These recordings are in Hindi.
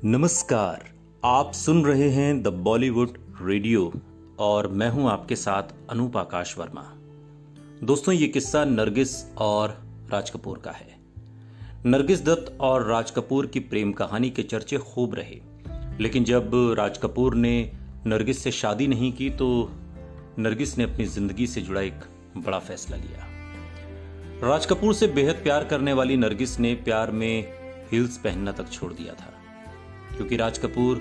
नमस्कार। आप सुन रहे हैं द बॉलीवुड रेडियो और मैं हूं आपके साथ अनूप आकाश वर्मा। दोस्तों, ये किस्सा नरगिस और राज कपूर का है। नरगिस दत्त और राज कपूर की प्रेम कहानी के चर्चे खूब रहे, लेकिन जब राज कपूर ने नरगिस से शादी नहीं की तो नरगिस ने अपनी जिंदगी से जुड़ा एक बड़ा फैसला लिया। राज कपूर से बेहद प्यार करने वाली नरगिस ने प्यार में हील्स पहनना तक छोड़ दिया था, क्योंकि राज कपूर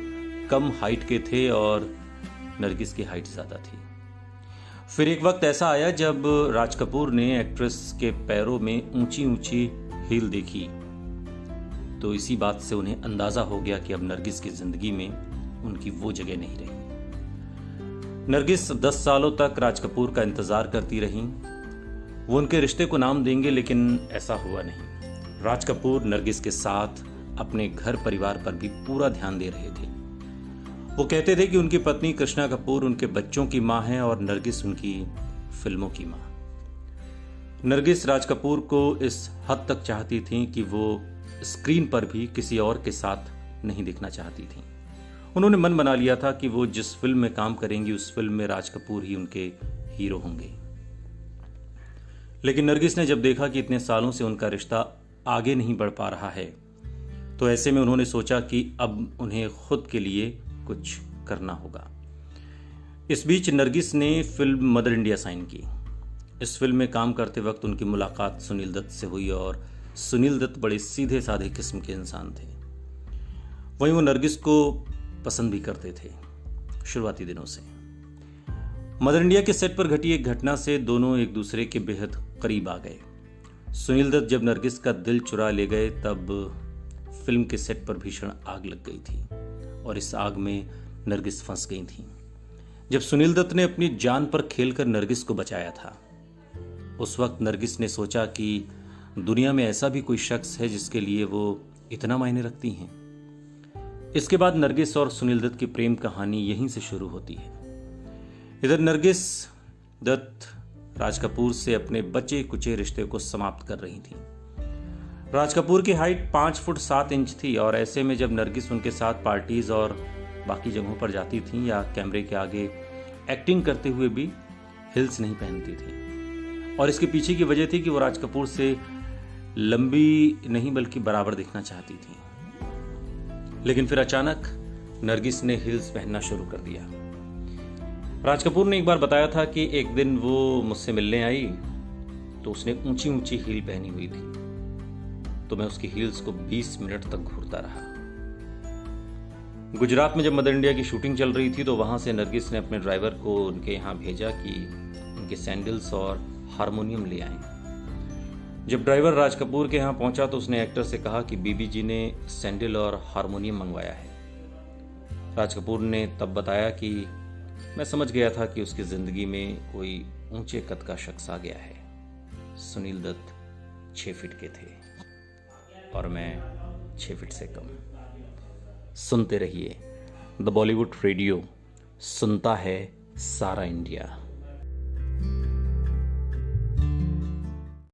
कम हाइट के थे और नरगिस की हाइट ज्यादा थी। फिर एक वक्त ऐसा आया जब राज कपूर ने एक्ट्रेस के पैरों में ऊंची ऊंची हील देखी, तो इसी बात से उन्हें अंदाजा हो गया कि अब नरगिस की जिंदगी में उनकी वो जगह नहीं रही। नरगिस 10 सालों तक राज कपूर का इंतजार करती रहीं। वो उनके रिश्ते को नाम देंगे, लेकिन ऐसा हुआ नहीं। राज कपूर नरगिस के साथ अपने घर परिवार पर भी पूरा ध्यान दे रहे थे। वो कहते थे कि उनकी पत्नी कृष्णा कपूर उनके बच्चों की मां है और नरगिस उनकी फिल्मों की मां। नरगिस राज कपूर को इस हद तक चाहती थीं कि वो स्क्रीन पर भी किसी और के साथ नहीं दिखना चाहती थीं। उन्होंने मन बना लिया था कि वो जिस फिल्म में काम करेंगी उस फिल्म में राज कपूर ही उनके हीरो होंगे। लेकिन नरगिस ने जब देखा कि इतने सालों से उनका रिश्ता आगे नहीं बढ़ पा रहा है, तो ऐसे में उन्होंने सोचा कि अब उन्हें खुद के लिए कुछ करना होगा। इस बीच नरगिस ने फिल्म मदर इंडिया साइन की। इस फिल्म में काम करते वक्त उनकी मुलाकात सुनील दत्त से हुई और सुनील दत्त बड़े सीधे साधे किस्म के इंसान थे। वहीं वो नरगिस को पसंद भी करते थे शुरुआती दिनों से। मदर इंडिया के सेट पर घटी एक घटना से दोनों एक दूसरे के बेहद करीब आ गए। सुनील दत्त जब नरगिस का दिल चुरा ले गए तब फिल्म के सेट पर भीषण आग लग गई थी और इस आग में नरगिस फंस गई थी। जब सुनील दत्त ने अपनी जान पर खेलकर नरगिस को बचाया था, उस वक्त नरगिस ने सोचा कि दुनिया में ऐसा भी कोई शख्स है जिसके लिए वो इतना मायने रखती हैं। इसके बाद नरगिस और सुनील दत्त की प्रेम कहानी यहीं से शुरू होती है। इधर नरगिस दत्त राज कपूर से अपने बचे कुचे रिश्ते को समाप्त कर रही थी। राज कपूर की हाइट 5 फुट 7 इंच थी और ऐसे में जब नरगिस उनके साथ पार्टीज और बाकी जगहों पर जाती थी या कैमरे के आगे एक्टिंग करते हुए भी हिल्स नहीं पहनती थी। और इसके पीछे की वजह थी कि वो राज कपूर से लंबी नहीं बल्कि बराबर दिखना चाहती थी। लेकिन फिर अचानक नरगिस ने हिल्स पहनना शुरू कर दिया। राज कपूर ने एक बार बताया था कि एक दिन वो मुझसे मिलने आई तो उसने ऊंची ऊंची हील पहनी हुई थी, तो मैं उसकी हील्स को 20 मिनट तक घूरता रहा। गुजरात में जब मदर इंडिया की शूटिंग चल रही थी तो वहां से नरगिस ने अपने ड्राइवर को उनके यहाँ भेजा कि उनके सैंडल्स और हारमोनियम ले आए। जब ड्राइवर राज कपूर के यहाँ पहुंचा तो उसने एक्टर से कहा कि बीबी जी ने सैंडल और हारमोनियम मंगवाया है। राज कपूर ने तब बताया कि मैं समझ गया था कि उसकी जिंदगी में कोई ऊंचे कद का शख्स आ गया है। सुनील दत्त 6 फीट के थे और मैं 6 फीट से कम। सुनते रहिए द बॉलीवुड रेडियो, सुनता है सारा इंडिया।